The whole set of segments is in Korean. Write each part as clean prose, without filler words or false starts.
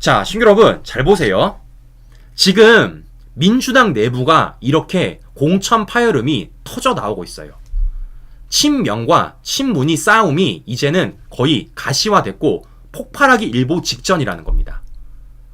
자, 신규 여러분 잘 보세요. 지금 민주당 내부가 이렇게 공천 파열음이 터져 나오고 있어요. 친명과 친문이 싸움이 이제는 거의 가시화됐고 폭발하기 일보 직전이라는 겁니다.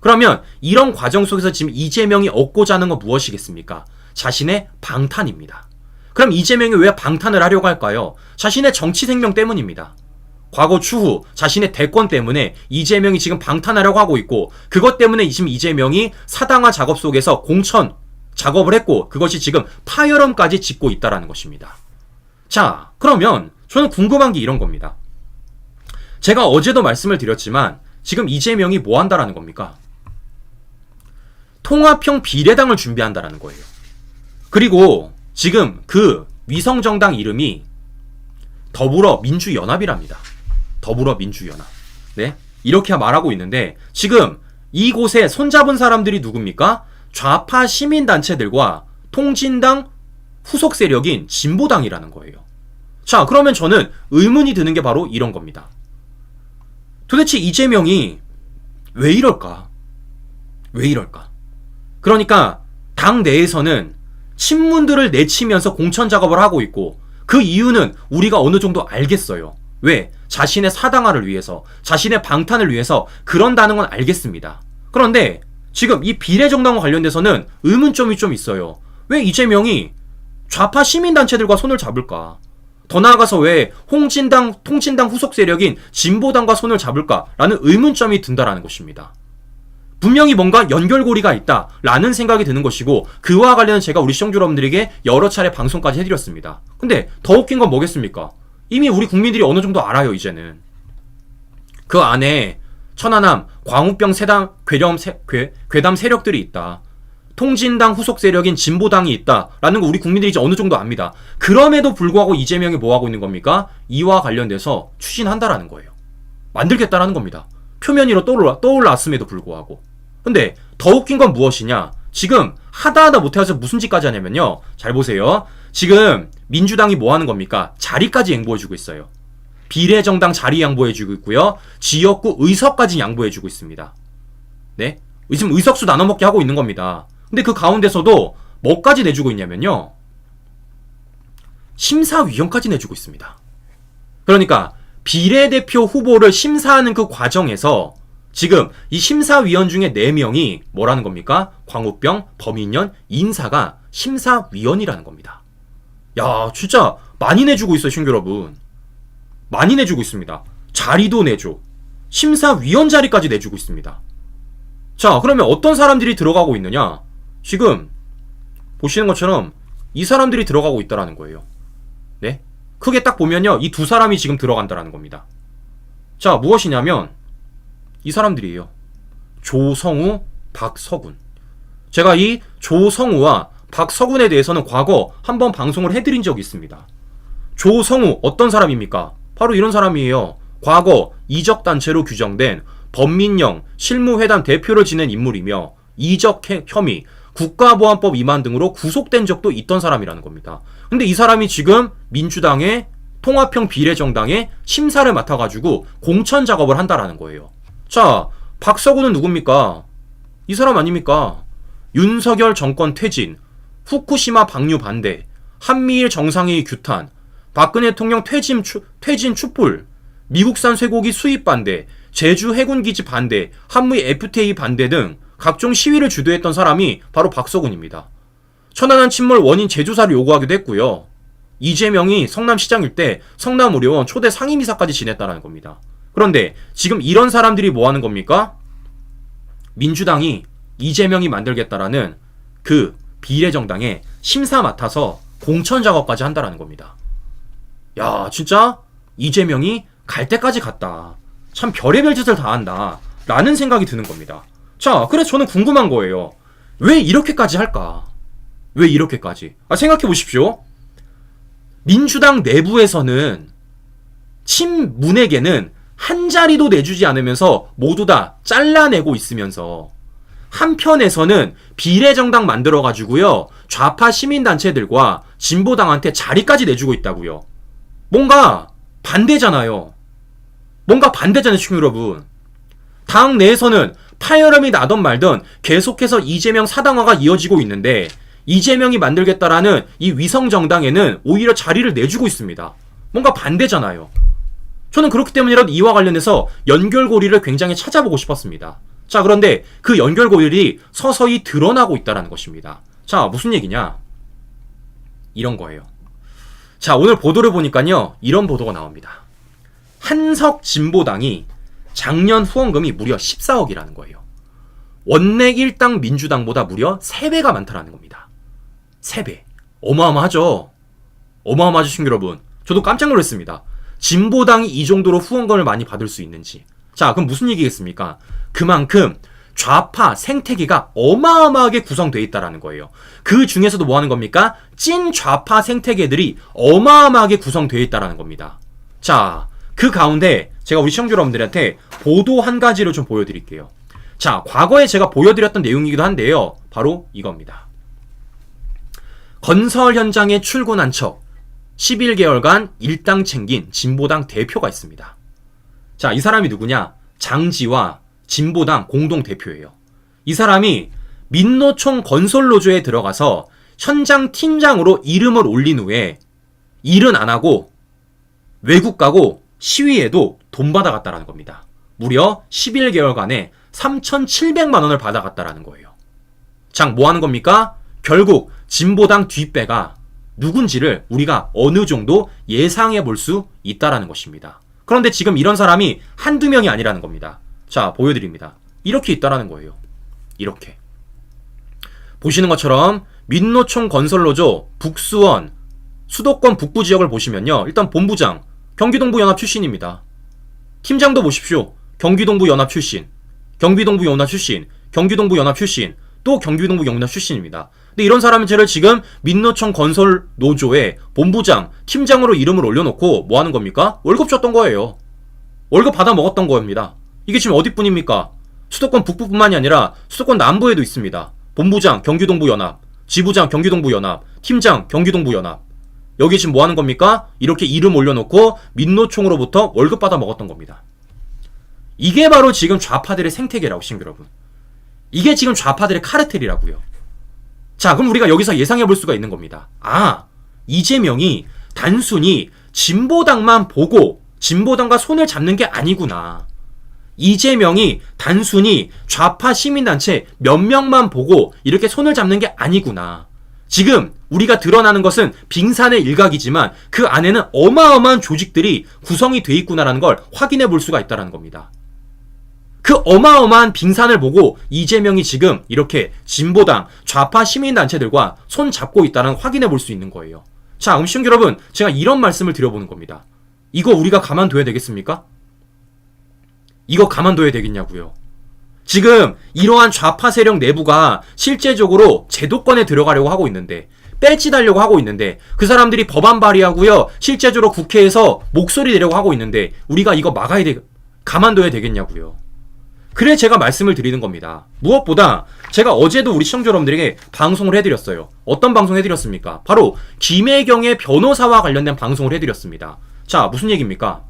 그러면 이런 과정 속에서 지금 이재명이 얻고자 하는 건 무엇이겠습니까? 자신의 방탄입니다. 그럼 이재명이 왜 방탄을 하려고 할까요? 자신의 정치 생명 때문입니다. 과거 추후 자신의 대권 때문에 이재명이 지금 방탄하려고 하고 있고, 그것 때문에 지금 이재명이 사당화 작업 속에서 공천 작업을 했고, 그것이 지금 파열음까지 짚고 있다는 것입니다. 자, 그러면 저는 궁금한 게 이런 겁니다. 제가 어제도 말씀을 드렸지만 지금 이재명이 뭐 한다라는 겁니까? 통합형 비례당을 준비한다라는 거예요. 그리고 지금 그 위성정당 이름이 더불어민주연합이랍니다. 더불어민주연합. 네? 이렇게 말하고 있는데, 지금 이곳에 손잡은 사람들이 누굽니까? 좌파 시민단체들과 통진당 후속 세력인 진보당이라는 거예요. 자, 그러면 저는 의문이 드는 게 바로 이런 겁니다. 도대체 이재명이 왜 이럴까? 왜 이럴까? 그러니까 당 내에서는 친문들을 내치면서 공천 작업을 하고 있고, 그 이유는 우리가 어느 정도 알겠어요. 왜? 자신의 사당화를 위해서, 자신의 방탄을 위해서 그런다는 건 알겠습니다. 그런데 지금 이 비례정당과 관련돼서는 의문점이 좀 있어요. 왜 이재명이 좌파 시민단체들과 손을 잡을까? 더 나아가서 왜 통진당 후속 세력인 진보당과 손을 잡을까라는 의문점이 든다라는 것입니다. 분명히 뭔가 연결고리가 있다라는 생각이 드는 것이고, 그와 관련해서 제가 우리 시청자 여러분들에게 여러 차례 방송까지 해드렸습니다. 근데 더 웃긴 건 뭐겠습니까? 이미 우리 국민들이 어느 정도 알아요. 이제는 그 안에 천안함, 광우병 괴담 세력들이 있다, 통진당 후속 세력인 진보당이 있다라는 거 우리 국민들이 이제 어느 정도 압니다. 그럼에도 불구하고 이재명이 뭐 하고 있는 겁니까? 이와 관련돼서 추진한다라는 거예요. 만들겠다라는 겁니다. 표면 위로 떠올랐음에도 불구하고. 근데 더 웃긴 건 무엇이냐? 지금 하다 못해서 무슨 짓까지 하냐면요, 잘 보세요. 지금 민주당이 뭐 하는 겁니까? 자리까지 양보해주고 있어요. 비례정당 자리 양보해주고 있고요, 지역구 의석까지 양보해주고 있습니다. 네? 지금 의석수 나눠먹게 하고 있는 겁니다. 근데 그 가운데서도 뭐까지 내주고 있냐면요, 심사위원까지 내주고 있습니다. 그러니까 비례대표 후보를 심사하는 그 과정에서 지금 이 심사위원 중에 4명이 뭐라는 겁니까? 광우병, 범인연, 인사가 심사위원이라는 겁니다. 야, 진짜 많이 내주고 있어요, 신규 여러분. 많이 내주고 있습니다. 자리도 내줘, 심사위원 자리까지 내주고 있습니다. 자, 그러면 어떤 사람들이 들어가고 있느냐? 지금 보시는 것처럼 이 사람들이 들어가고 있다라는 거예요. 네? 크게 딱 보면요, 이 두 사람이 지금 들어간다라는 겁니다. 자, 무엇이냐면 이 사람들이에요. 조성우, 박서군. 제가 이 조성우와 박서군에 대해서는 과거 한번 방송을 해드린 적이 있습니다. 조성우 어떤 사람입니까? 바로 이런 사람이에요. 과거 이적단체로 규정된 범민영 실무회담 대표를 지낸 인물이며, 이적 혐의, 국가보안법 위반 등으로 구속된 적도 있던 사람이라는 겁니다. 근데 이 사람이 지금 민주당의 통합형 비례정당의 심사를 맡아가지고 공천 작업을 한다라는 거예요. 자, 박서구는 누굽니까? 이 사람 아닙니까? 윤석열 정권 퇴진, 후쿠시마 방류 반대, 한미일 정상회의 규탄, 박근혜 대통령 퇴진 촛불, 미국산 쇠고기 수입 반대, 제주 해군기지 반대, 한미 FTA 반대 등 각종 시위를 주도했던 사람이 바로 박서군입니다. 천안함 침몰 원인 재조사를 요구하기도 했고요. 이재명이 성남시장일 때 성남의료원 초대 상임이사까지 지냈다는 겁니다. 그런데 지금 이런 사람들이 뭐 하는 겁니까? 민주당이 이재명이 만들겠다라는 그 비례정당에 심사 맡아서 공천 작업까지 한다라는 겁니다. 야, 진짜 이재명이 갈 때까지 갔다, 참 별의별 짓을 다 한다 라는 생각이 드는 겁니다. 자, 그래서 저는 궁금한 거예요. 왜 이렇게까지 할까? 왜 이렇게까지? 생각해 보십시오. 민주당 내부에서는 친문에게는 한 자리도 내주지 않으면서 모두 다 잘라내고 있으면서, 한편에서는 비례정당 만들어가지고요, 좌파 시민단체들과 진보당한테 자리까지 내주고 있다고요. 뭔가 반대잖아요. 친구 여러분. 당 내에서는 파열음이 나던 말든 계속해서 이재명 사당화가 이어지고 있는데 이재명이 만들겠다라는 이 위성정당에는 오히려 자리를 내주고 있습니다. 뭔가 반대잖아요. 저는 그렇기 때문이라도 이와 관련해서 연결고리를 굉장히 찾아보고 싶었습니다. 자, 그런데 그 연결고리들이 서서히 드러나고 있다는 것입니다. 자, 무슨 얘기냐? 이런 거예요. 자, 오늘 보도를 보니까요, 이런 보도가 나옵니다. 한석 진보당이 작년 후원금이 무려 14억이라는 거예요. 원내 일당 민주당보다 무려 3배가 많다라는 겁니다. 3배. 어마어마하죠? 어마어마하죠, 친구 여러분. 저도 깜짝 놀랐습니다. 진보당이 이 정도로 후원금을 많이 받을 수 있는지. 자, 그럼 무슨 얘기겠습니까? 그만큼 좌파 생태계가 어마어마하게 구성되어 있다는 거예요. 그 중에서도 뭐 하는 겁니까? 찐 좌파 생태계들이 어마어마하게 구성되어 있다는 겁니다. 자, 그 가운데 제가 우리 시청자 여러분들한테 보도 한 가지를 좀 보여드릴게요. 자, 과거에 제가 보여드렸던 내용이기도 한데요. 바로 이겁니다. 건설 현장에 출근한 척 11개월간 일당 챙긴 진보당 대표가 있습니다. 자, 이 사람이 누구냐? 장지와 진보당 공동대표예요. 이 사람이 민노총 건설노조에 들어가서 현장 팀장으로 이름을 올린 후에 일은 안 하고 외국 가고 시위에도 돈 받아갔다라는 겁니다. 무려 11개월간에 3,700만 원을 받아갔다라는 거예요. 자, 뭐 하는 겁니까? 결국 진보당 뒷배가 누군지를 우리가 어느 정도 예상해 볼 수 있다라는 것입니다. 그런데 지금 이런 사람이 한두 명이 아니라는 겁니다. 자, 보여드립니다. 이렇게 있다라는 거예요. 이렇게. 보시는 것처럼 민노총 건설노조 북수원 수도권 북부 지역을 보시면요. 일단 본부장 경기동부 연합 출신입니다. 팀장도 보십시오. 경기동부 연합 출신, 경기동부 연합 출신, 경기동부 연합 출신, 또 경기동부 연합 출신입니다. 근데 이런 사람들을 지금 민노총 건설 노조의 본부장, 팀장으로 이름을 올려놓고 뭐 하는 겁니까? 월급 줬던 거예요. 월급 받아 먹었던 겁니다. 이게 지금 어디뿐입니까? 수도권 북부뿐만이 아니라 수도권 남부에도 있습니다. 본부장 경기동부 연합, 지부장 경기동부 연합, 팀장 경기동부 연합. 여기 지금 뭐 하는 겁니까? 이렇게 이름 올려놓고 민노총으로부터 월급 받아 먹었던 겁니다. 이게 바로 지금 좌파들의 생태계라고, 친구 여러분. 이게 지금 좌파들의 카르텔이라고요. 자, 그럼 우리가 여기서 예상해 볼 수가 있는 겁니다. 아, 이재명이 단순히 진보당만 보고 진보당과 손을 잡는 게 아니구나. 이재명이 단순히 좌파 시민단체 몇 명만 보고 이렇게 손을 잡는 게 아니구나. 지금 우리가 드러나는 것은 빙산의 일각이지만 그 안에는 어마어마한 조직들이 구성이 돼 있구나라는 걸 확인해 볼 수가 있다는 겁니다. 그 어마어마한 빙산을 보고 이재명이 지금 이렇게 진보당, 좌파 시민단체들과 손 잡고 있다는 확인해 볼 수 있는 거예요. 자, 시청자 여러분, 제가 이런 말씀을 드려보는 겁니다. 이거 우리가 가만둬야 되겠습니까? 이거 가만둬야 되겠냐고요. 지금 이러한 좌파 세력 내부가 실제적으로 제도권에 들어가려고 하고 있는데, 뺄짓하려고 하고 있는데, 그 사람들이 법안 발의하고요, 실제적으로 국회에서 목소리 내려고 하고 있는데 우리가 이거 막아야 가만둬야 되겠냐고요. 그래 제가 말씀을 드리는 겁니다. 무엇보다 제가 어제도 우리 시청자 여러분들에게 방송을 해드렸어요. 어떤 방송 해드렸습니까? 바로 김혜경의 변호사와 관련된 방송을 해드렸습니다. 자, 무슨 얘기입니까?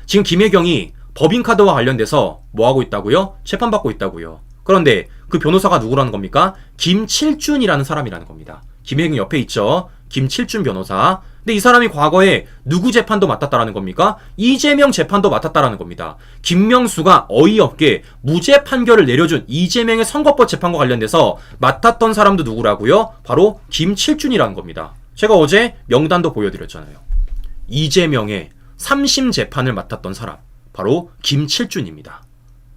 지금 김혜경이 법인카드와 관련돼서 뭐하고 있다고요? 재판받고 있다고요. 그런데 그 변호사가 누구라는 겁니까? 김칠준이라는 사람이라는 겁니다. 김혜경 옆에 있죠? 김칠준 변호사. 근데 이 사람이 과거에 누구 재판도 맡았다라는 겁니까? 이재명 재판도 맡았다라는 겁니다. 김명수가 어이없게 무죄 판결을 내려준 이재명의 선거법 재판과 관련돼서 맡았던 사람도 누구라고요? 바로 김칠준이라는 겁니다. 제가 어제 명단도 보여드렸잖아요. 이재명의 3심 재판을 맡았던 사람, 바로 김칠준입니다.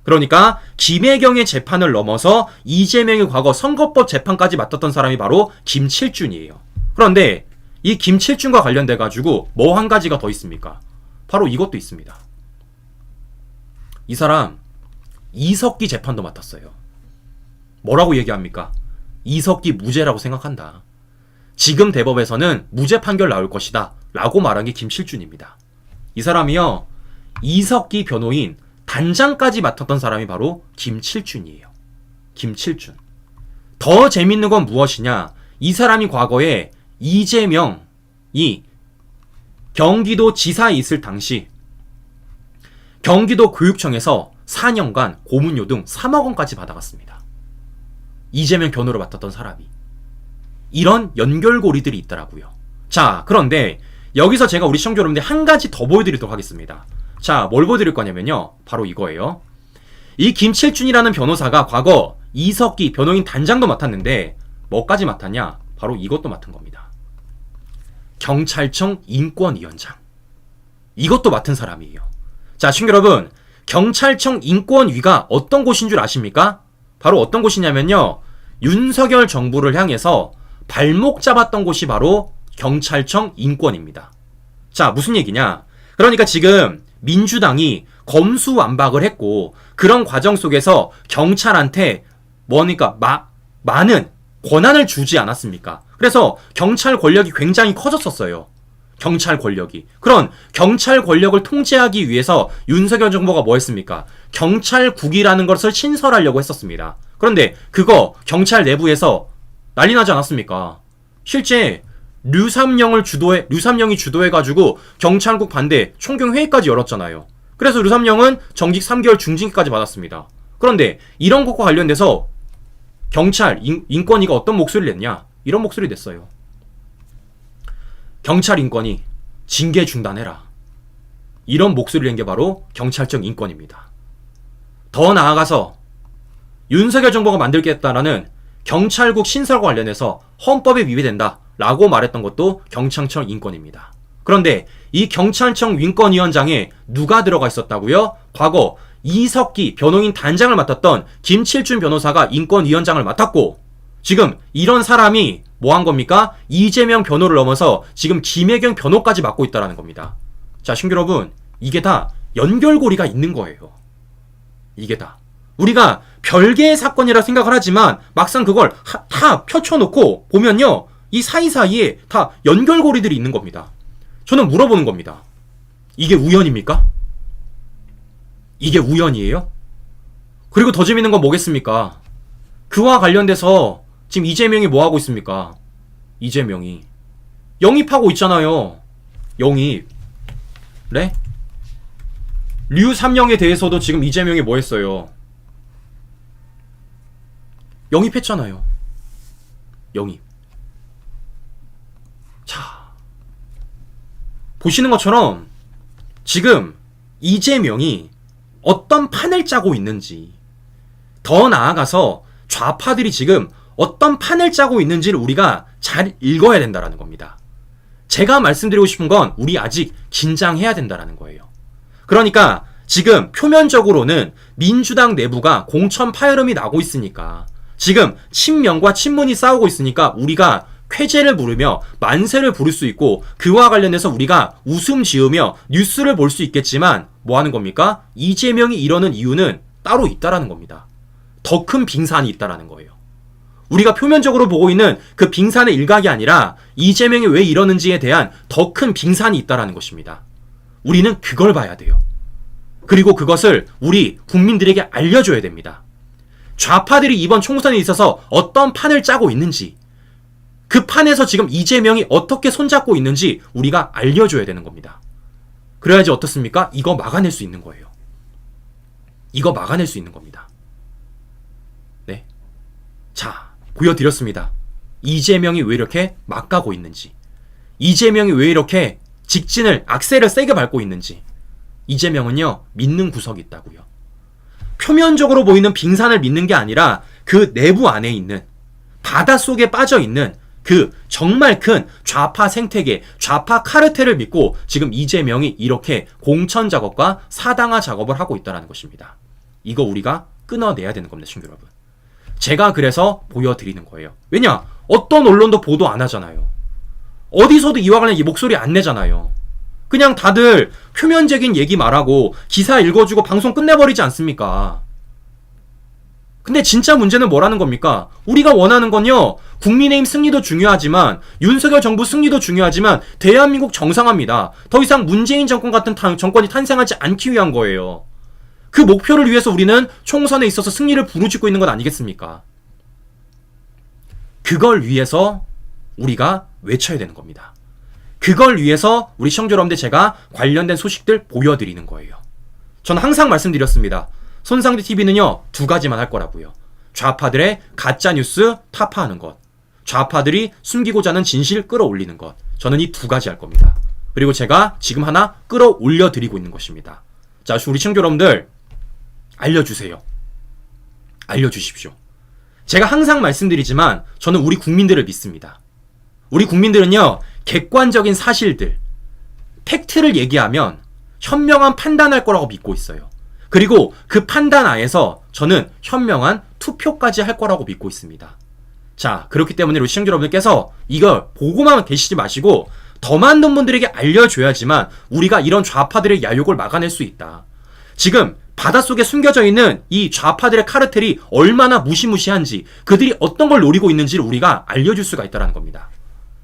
그러니까 김혜경의 재판을 넘어서 이재명의 과거 선거법 재판까지 맡았던 사람이 바로 김칠준이에요. 그런데 이 김칠준과 관련돼 가지고 뭐 한 가지가 더 있습니까? 바로 이것도 있습니다. 이 사람 이석기 재판도 맡았어요. 뭐라고 얘기합니까? 이석기 무죄라고 생각한다. 지금 대법에서는 무죄 판결 나올 것이다 라고 말한 게 김칠준입니다. 이 사람이요, 이석기 변호인 단장까지 맡았던 사람이 바로 김칠준이에요. 김칠준. 더 재밌는 건 무엇이냐? 이 사람이 과거에 이재명이 경기도 지사에 있을 당시 경기도 교육청에서 4년간 고문료 등 3억 원까지 받아갔습니다. 이재명 변호를 맡았던 사람이. 이런 연결고리들이 있더라고요. 자, 그런데 여기서 제가 우리 시청자 여러분들 한 가지 더 보여드리도록 하겠습니다. 자, 뭘 보여드릴 거냐면요. 바로 이거예요. 이 김칠준이라는 변호사가 과거 이석기 변호인 단장도 맡았는데 뭐까지 맡았냐? 바로 이것도 맡은 겁니다. 경찰청 인권위원장. 이것도 맡은 사람이에요. 자, 시청자 여러분, 경찰청 인권위가 어떤 곳인 줄 아십니까? 바로 어떤 곳이냐면요. 윤석열 정부를 향해서 발목 잡았던 곳이 바로 경찰청 인권입니다. 자, 무슨 얘기냐? 그러니까 지금 민주당이 검수완박을 했고 그런 과정 속에서 경찰한테 뭐니까 많은 권한을 주지 않았습니까? 그래서 경찰 권력이 굉장히 커졌었어요. 경찰 권력이. 그런 경찰 권력을 통제하기 위해서 윤석열 정부가 뭐 했습니까? 경찰국이라는 것을 신설하려고 했었습니다. 그런데 그거 경찰 내부에서 난리 나지 않았습니까? 실제 류삼영이 주도해가지고 경찰국 반대 총경회의까지 열었잖아요. 그래서 류삼영은 정직 3개월 중징계까지 받았습니다. 그런데 이런 것과 관련돼서 경찰 인권위가 어떤 목소리를 냈냐? 이런 목소리 냈어요. 경찰 인권위 징계 중단해라. 이런 목소리를 낸 게 바로 경찰청 인권입니다. 더 나아가서 윤석열 정부가 만들겠다라는 경찰국 신설과 관련해서 헌법에 위배된다 라고 말했던 것도 경찰청 인권입니다. 그런데 이 경찰청 인권위원장에 누가 들어가 있었다고요? 과거 이석기 변호인 단장을 맡았던 김칠준 변호사가 인권위원장을 맡았고 지금 이런 사람이 뭐 한 겁니까? 이재명 변호를 넘어서 지금 김혜경 변호까지 맡고 있다는 겁니다. 자, 시청자 여러분, 이게 다 연결고리가 있는 거예요. 이게 다. 우리가 별개의 사건이라 생각을 하지만 막상 그걸 다 펼쳐놓고 보면요. 이 사이사이에 다 연결고리들이 있는 겁니다. 저는 물어보는 겁니다. 이게 우연입니까? 이게 우연이에요? 그리고 더 재밌는 건 뭐겠습니까? 그와 관련돼서 지금 이재명이 뭐 하고 있습니까? 이재명이 영입하고 있잖아요. 영입. 네? 류삼영에 대해서도 지금 이재명이 뭐 했어요? 영입했잖아요. 영입. 자, 보시는 것처럼 지금 이재명이 어떤 판을 짜고 있는지, 더 나아가서 좌파들이 지금 어떤 판을 짜고 있는지를 우리가 잘 읽어야 된다는 겁니다. 제가 말씀드리고 싶은 건 우리 아직 긴장해야 된다는 거예요. 그러니까 지금 표면적으로는 민주당 내부가 공천 파열음이 나고 있으니까, 지금 친명과 친문이 싸우고 있으니까 우리가 쾌재를 부르며 만세를 부를 수 있고 그와 관련해서 우리가 웃음 지으며 뉴스를 볼 수 있겠지만 뭐 하는 겁니까? 이재명이 이러는 이유는 따로 있다라는 겁니다. 더 큰 빙산이 있다라는 거예요. 우리가 표면적으로 보고 있는 그 빙산의 일각이 아니라 이재명이 왜 이러는지에 대한 더 큰 빙산이 있다라는 것입니다. 우리는 그걸 봐야 돼요. 그리고 그것을 우리 국민들에게 알려줘야 됩니다. 좌파들이 이번 총선에 있어서 어떤 판을 짜고 있는지, 그 판에서 지금 이재명이 어떻게 손잡고 있는지 우리가 알려줘야 되는 겁니다. 그래야지 어떻습니까? 이거 막아낼 수 있는 거예요. 이거 막아낼 수 있는 겁니다. 네. 자, 보여드렸습니다. 이재명이 왜 이렇게 막 가고 있는지, 이재명이 왜 이렇게 악셀을 세게 밟고 있는지. 이재명은요, 믿는 구석이 있다고요. 표면적으로 보이는 빙산을 믿는 게 아니라 그 내부 안에 있는, 바닷속에 빠져있는 그 정말 큰 좌파 생태계, 좌파 카르텔을 믿고 지금 이재명이 이렇게 공천 작업과 사당화 작업을 하고 있다는 것입니다. 이거 우리가 끊어내야 되는 겁니다, 친구 여러분. 제가 그래서 보여드리는 거예요. 왜냐? 어떤 언론도 보도 안 하잖아요. 어디서도 이와 관련 목소리 안 내잖아요. 그냥 다들 표면적인 얘기 말하고 기사 읽어주고 방송 끝내버리지 않습니까? 근데 진짜 문제는 뭐라는 겁니까? 우리가 원하는 건요, 국민의힘 승리도 중요하지만, 윤석열 정부 승리도 중요하지만 대한민국 정상화입니다. 더 이상 문재인 정권 같은 정권이 탄생하지 않기 위한 거예요. 그 목표를 위해서 우리는 총선에 있어서 승리를 부르짖고 있는 것 아니겠습니까? 그걸 위해서 우리가 외쳐야 되는 겁니다. 그걸 위해서 우리 시청자 여러분들 제가 관련된 소식들 보여드리는 거예요. 저는 항상 말씀드렸습니다. 손상대 TV는요, 두 가지만 할 거라고요. 좌파들의 가짜뉴스 타파하는 것, 좌파들이 숨기고자 하는 진실 끌어올리는 것. 저는 이 두 가지 할 겁니다. 그리고 제가 지금 하나 끌어올려 드리고 있는 것입니다. 자, 우리 시청자 여러분들, 알려주세요. 알려주십시오. 제가 항상 말씀드리지만 저는 우리 국민들을 믿습니다. 우리 국민들은요, 객관적인 사실들, 팩트를 얘기하면 현명한 판단할 거라고 믿고 있어요. 그리고 그 판단 하에서 저는 현명한 투표까지 할 거라고 믿고 있습니다. 자, 그렇기 때문에 우리 시청자 여러분들께서 이걸 보고만 계시지 마시고 더 많은 분들에게 알려줘야지만 우리가 이런 좌파들의 야욕을 막아낼 수 있다. 지금 바닷속에 숨겨져 있는 이 좌파들의 카르텔이 얼마나 무시무시한지, 그들이 어떤 걸 노리고 있는지를 우리가 알려줄 수가 있다는 겁니다.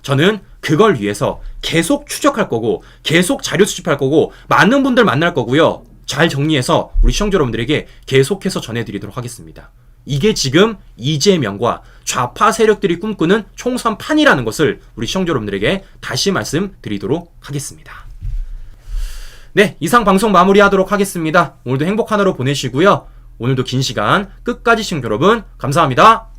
저는 그걸 위해서 계속 추적할 거고, 계속 자료 수집할 거고, 많은 분들 만날 거고요. 잘 정리해서 우리 시청자 여러분들에게 계속해서 전해드리도록 하겠습니다. 이게 지금 이재명과 좌파 세력들이 꿈꾸는 총선판이라는 것을 우리 시청자 여러분들에게 다시 말씀드리도록 하겠습니다. 네, 이상 방송 마무리하도록 하겠습니다. 오늘도 행복한 하루 보내시고요. 오늘도 긴 시간 끝까지 시청자 여러분 감사합니다.